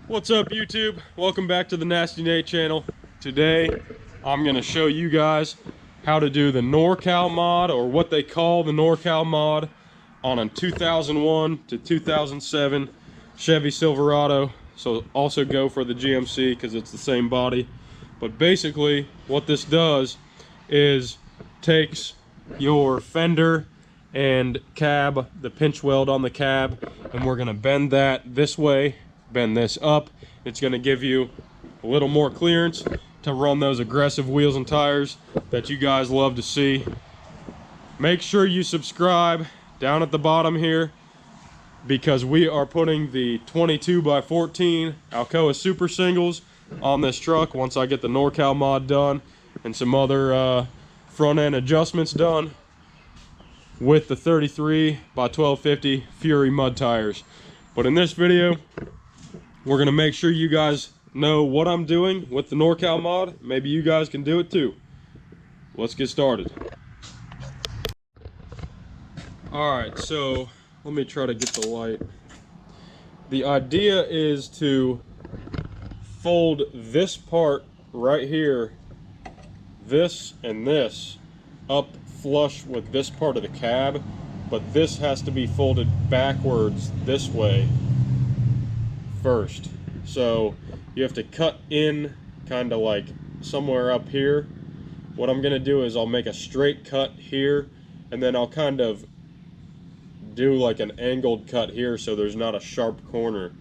What's up, YouTube? Welcome back to the Nasty Nate channel. Today I'm going to show you guys how to do the NorCal mod, or what they call the NorCal mod, on a 2001 to 2007 Chevy Silverado. So also go for the GMC because it's the same body. But basically what this does is takes your fender and cab, the pinch weld on the cab, and we're going to bend that this way, bend this up. It's going to give you a little more clearance to run those aggressive wheels and tires that you guys love to see. Make sure you subscribe down at the bottom here, because we are putting the 22x14 Alcoa super singles on this truck once I get the NorCal mod done and some other front end adjustments done, with the 33x1250 Fury mud tires. But in this video we're gonna make sure you guys know what I'm doing with the NorCal mod. Maybe you guys can do it too. Let's get started. Alright, so let me try to get the light. The idea is to fold this part right here, this and this, up flush with this part of the cab, but this has to be folded backwards this way first. So you have to cut in kind of like somewhere up here. What I'm gonna do is I'll make a straight cut here, and then I'll kind of do like an angled cut here so there's not a sharp corner,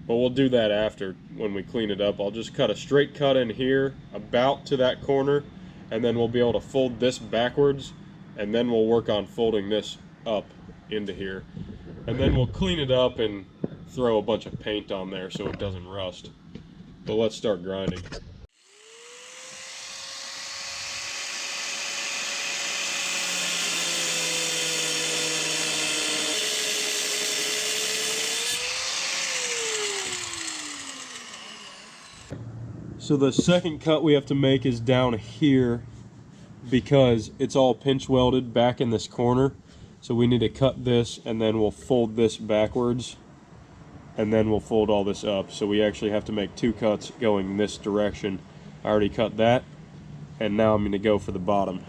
but we'll do that after when we clean it up. I'll just cut a straight cut in here about to that corner, and then we'll be able to fold this backwards, and then we'll work on folding this up into here, and then we'll clean it up and throw a bunch of paint on there so it doesn't rust. But let's start grinding. So the second cut we have to make is down here, because it's all pinch welded back in this corner. So we need to cut this, and then we'll fold this backwards, and then we'll fold all this up. So we actually have to make two cuts going this direction. I already cut that, and now I'm going to go for the bottom.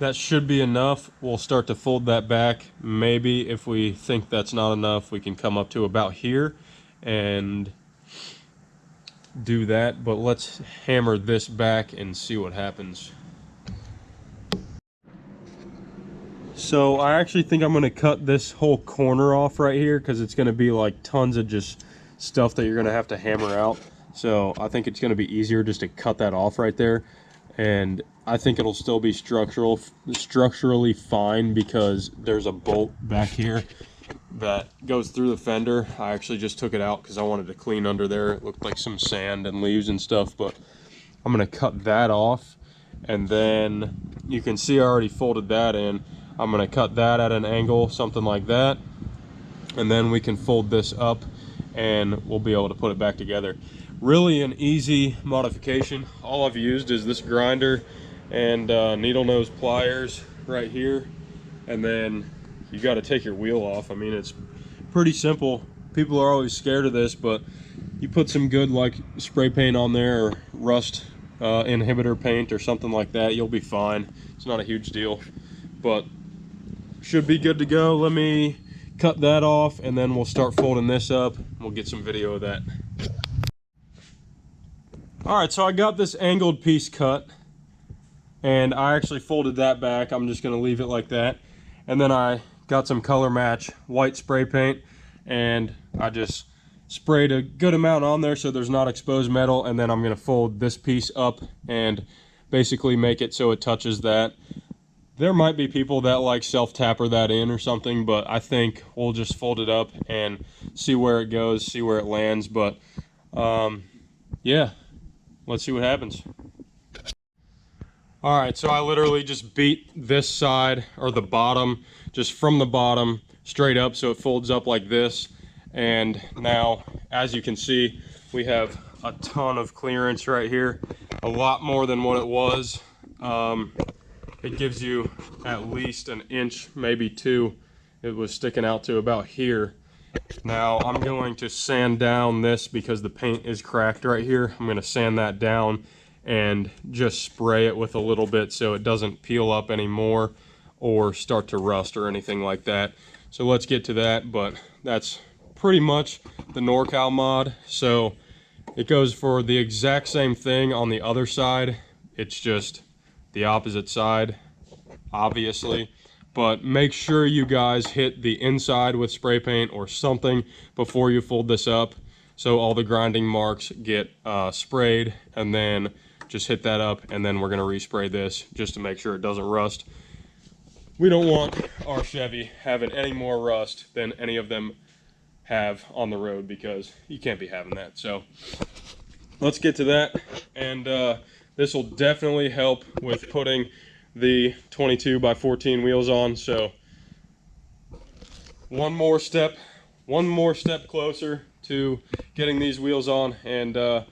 That should be enough. We'll start to fold that back. Maybe if we think that's not enough, we can come up to about here and do that. But let's hammer this back and see what happens. So I actually think I'm going to cut this whole corner off right here, because it's going to be like tons of just stuff that you're going to have to hammer out. So I think it's going to be easier just to cut that off right there. And I think it'll still be structurally fine, because there's a bolt back here that goes through the fender. I actually just took it out because I wanted to clean under there. It looked like some sand and leaves and stuff, but I'm going to cut that off. And then you can see I already folded that in. I'm going to cut that at an angle, something like that. And then we can fold this up and we'll be able to put it back together. Really an easy modification. All I've used is this grinder and needle nose pliers right here, and then you got to take your wheel off. I mean, it's pretty simple. People are always scared of this, but you put some good like spray paint on there, or rust inhibitor paint or something like that, you'll be fine. It's not a huge deal, but should be good to go. Let me cut that off, and then we'll start folding this up. We'll get some video of that. Alright, so I got this angled piece cut, and I actually folded that back. I'm just going to leave it like that. And then I got some color match white spray paint, and I just sprayed a good amount on there so there's not exposed metal. And then I'm going to fold this piece up and basically make it so it touches that. There might be people that like self-tapper that in or something, but I think we'll just fold it up and see where it goes, see where it lands. But yeah, let's see what happens. All right, so I literally just beat this side, or the bottom, just from the bottom straight up so it folds up like this. And now, as you can see, we have a ton of clearance right here, a lot more than what it was. It gives you at least an inch, maybe two. It was sticking out to about here. Now I'm going to sand down this because the paint is cracked right here. I'm going to sand that down and just spray it with a little bit so it doesn't peel up anymore or start to rust or anything like that. So let's get to that, but that's pretty much the NorCal mod. So it goes for the exact same thing on the other side. It's just the opposite side, obviously. But make sure you guys hit the inside with spray paint or something before you fold this up so all the grinding marks get sprayed, and then just hit that up, and then we're going to respray this just to make sure it doesn't rust. We don't want our Chevy having any more rust than any of them have on the road, because you can't be having that. So let's get to that, and this will definitely help with putting the 22x14 wheels on. So one more step closer to getting these wheels on, and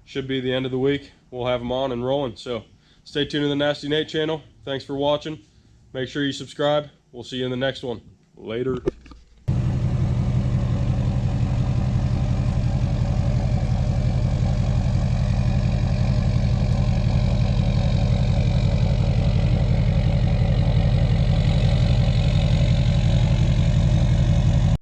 should be the end of the week. We'll have them on and rolling. So stay tuned to the Nasty Nate channel. Thanks for watching. Make sure you subscribe. We'll see you in the next one. Later.